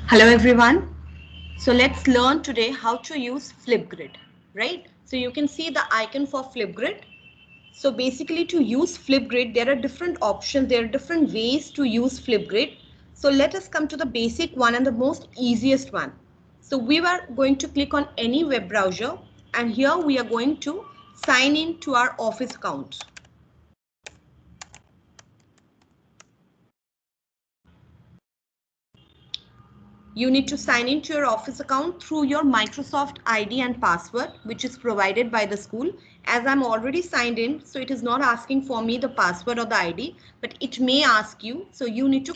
Hello everyone. So let's learn today how to use Flipgrid, right? So you can see the icon for Flipgrid. So basically to use Flipgrid, there are different options, there are different ways to use Flipgrid. So let us come to the basic one and the most easiest one. So we are going to click on any web browser and here we are going to sign in to our Office account. You need to sign into your Office account through your Microsoft ID and password, which is provided by the school. As I'm already signed in, so it is not asking for me the password or the ID, but it may ask you. So you need to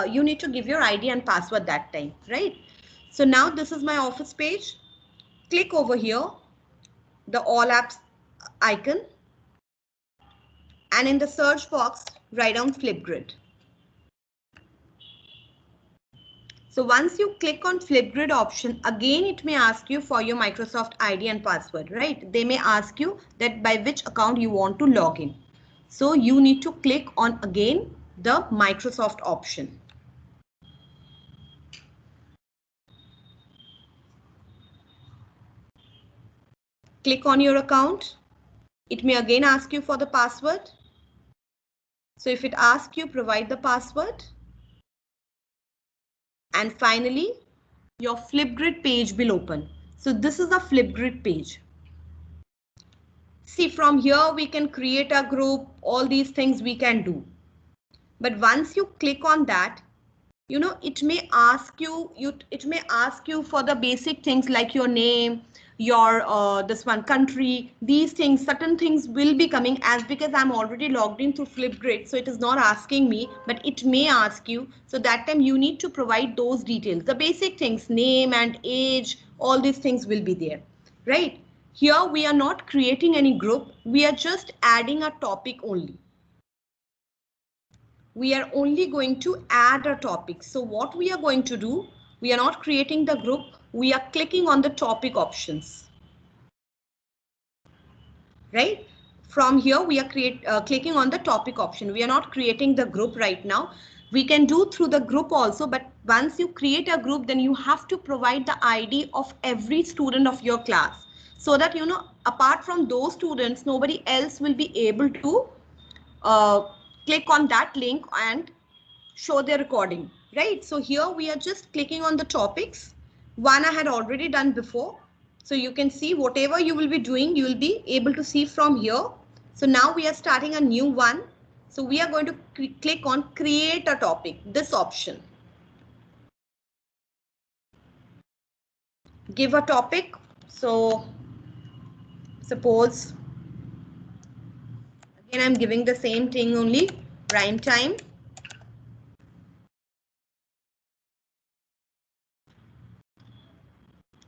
you need to give your ID and password that time, right? So now this is my Office page. Click over here, the All Apps icon, and in the search box, write down Flipgrid. So once you click on Flipgrid option, again it may ask you for your Microsoft ID and password, right? They may ask you that by which account you want to log in. So you need to click on again the Microsoft option. Click on your account. It may again ask you for the password. So if it asks you, provide the password. And finally, your Flipgrid page will open. So this is a Flipgrid page. See, from here we can create a group, all these things we can do. But once you click on that, it may ask you for the basic things like your name, your this one country, these things, certain things will be coming. As because I'm already logged in through Flipgrid, so it is not asking me, but it may ask you. So that time you need to provide those details, the basic things, name and age, all these things will be there, right? Here we are not creating any group, we are just adding a topic only. We are only going to add a topic. So what we are going to do, we are not creating the group, we are clicking on the topic options, right? From here we are clicking on the topic option. We are not creating the group right now. We can do through the group also, but once you create a group, then you have to provide the ID of every student of your class, so that apart from those students, nobody else will be able to uh, click on that link and show their recording, right? So here we are just clicking on the topics. One I had already done before. So you can see whatever you will be doing, you will be able to see from here. So now we are starting a new one. So we are going to click on create a topic, this option. Give a topic. So suppose, again, I'm giving the same thing only, rhyme time.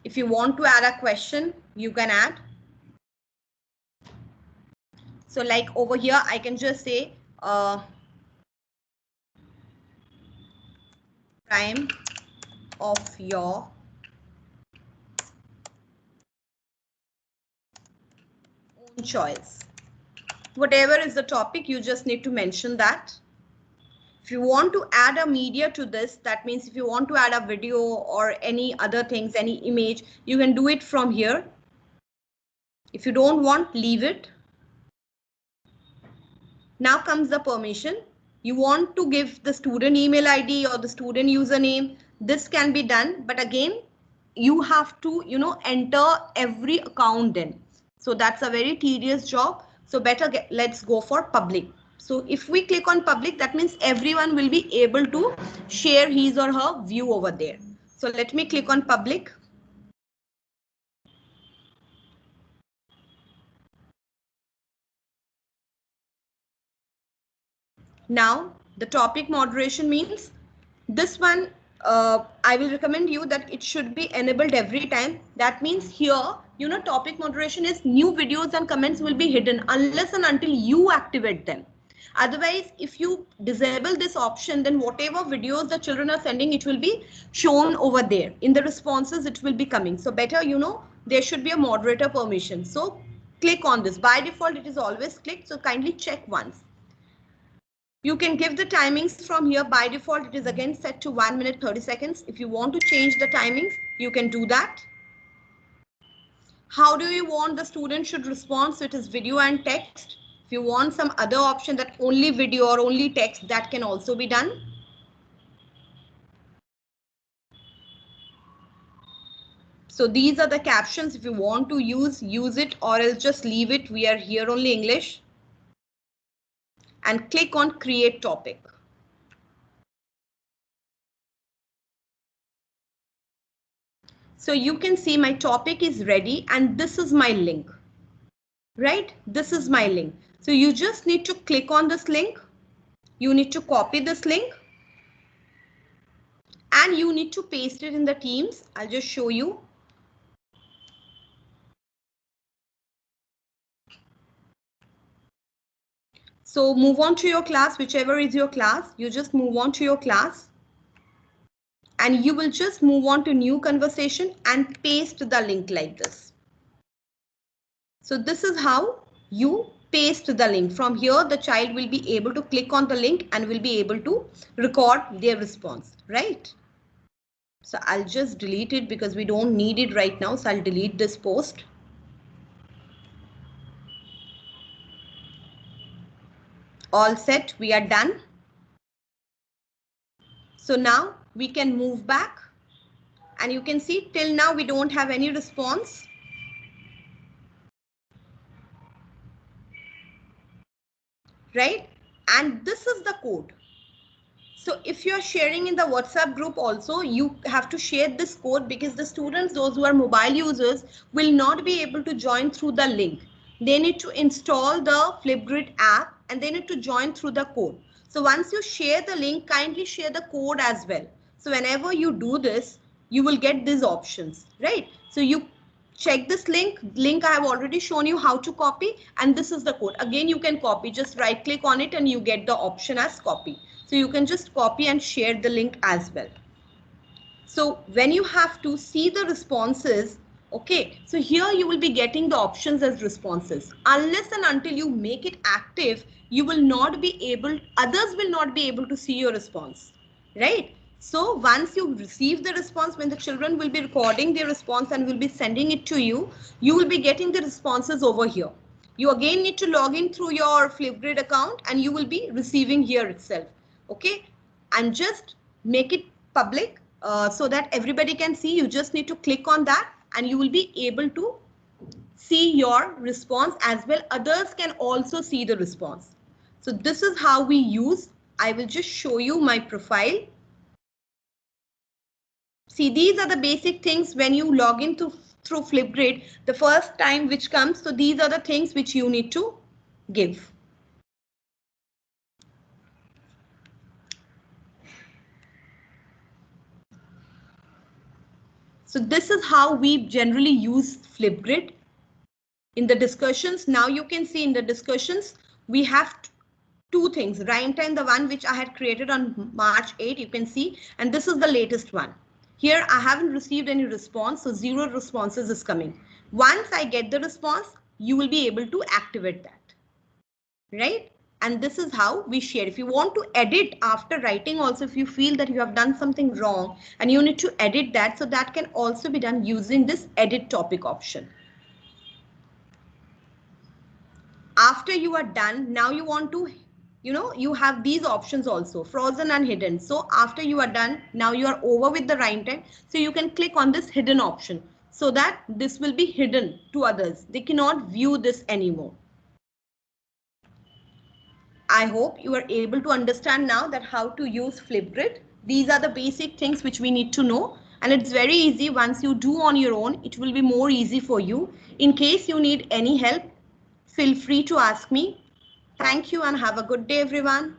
If you want to add a question, you can add. So like over here, I can just say rhyme of your own choice. Whatever is the topic, you just need to mention that. If you want to add a media to this, that means if you want to add a video or any other things, any image, you can do it from here. If you don't want, leave it. Now comes the permission. You want to give the student email ID or the student username, this can be done, but again, you have to, enter every account then. So that's a very tedious job. So better let's go for public. So if we click on public, that means everyone will be able to share his or her view over there. So let me click on public. Now the topic moderation means this one, I will recommend you that it should be enabled every time. That means here, topic moderation is new videos and comments will be hidden unless and until you activate them. Otherwise, if you disable this option, then whatever videos the children are sending, it will be shown over there. In the responses, it will be coming. So better, there should be a moderator permission. So click on this. By default, it is always clicked. So kindly check once. You can give the timings from here. By default, it is again set to 1 minute 30 seconds. If you want to change the timings, you can do that. How do you want the student should respond? So it is video and text. If you want some other option that only video or only text, that can also be done. So these are the captions. If you want to use it, or else just leave it. We are here only English. And click on create topic. So you can see my topic is ready and this is my link, right? This is my link. So you just need to click on this link. You need to copy this link and you need to paste it in the Teams. I'll just show you. So move on to your class, whichever is your class, you just move on to your class. And you will just move on to new conversation and paste the link like this. So this is how you paste the link. From here, the child will be able to click on the link and will be able to record their response, right? So I'll just delete it because we don't need it right now. So I'll delete this post. All set, we are done. So now we can move back and you can see till now we don't have any response. Right? And this is the code. So if you are sharing in the WhatsApp group also, you have to share this code because the students, those who are mobile users, will not be able to join through the link. They need to install the Flipgrid app and they need to join through the code. So once you share the link, kindly share the code as well. So whenever you do this, you will get these options, right? So you check this link. I have already shown you how to copy and this is the code. Again, you can copy, just right click on it and you get the option as copy. So you can just copy and share the link as well. So when you have to see the responses, okay, so here you will be getting the options as responses. Unless and until you make it active, you will not be able, others will not be able to see your response, right? So once you receive the response, when the children will be recording their response and will be sending it to you, you will be getting the responses over here. You again need to log in through your Flipgrid account and you will be receiving here itself. Okay, and just make it public so that everybody can see. You just need to click on that and you will be able to see your response as well. Others can also see the response. So this is how we use. I will just show you my profile. See, these are the basic things when you log in through Flipgrid, the first time which comes. So these are the things which you need to give. So this is how we generally use Flipgrid. In the discussions, now you can see in the discussions, we have two things. Rhyme time, the one which I had created on March 8, you can see, and this is the latest one. Here I haven't received any response, so 0 responses is coming. Once I get the response, you will be able to activate that, right? And this is how we share. If you want to edit after writing also, if you feel that you have done something wrong and you need to edit that, so that can also be done using this edit topic option. After you are done, now you want to, you have these options also, frozen and hidden. So after you are done, now you are over with the rhyme time. So you can click on this hidden option so that this will be hidden to others. They cannot view this anymore. I hope you are able to understand now that how to use Flipgrid. These are the basic things which we need to know. And it's very easy. Once you do on your own, it will be more easy for you. In case you need any help, feel free to ask me. Thank you and have a good day, everyone.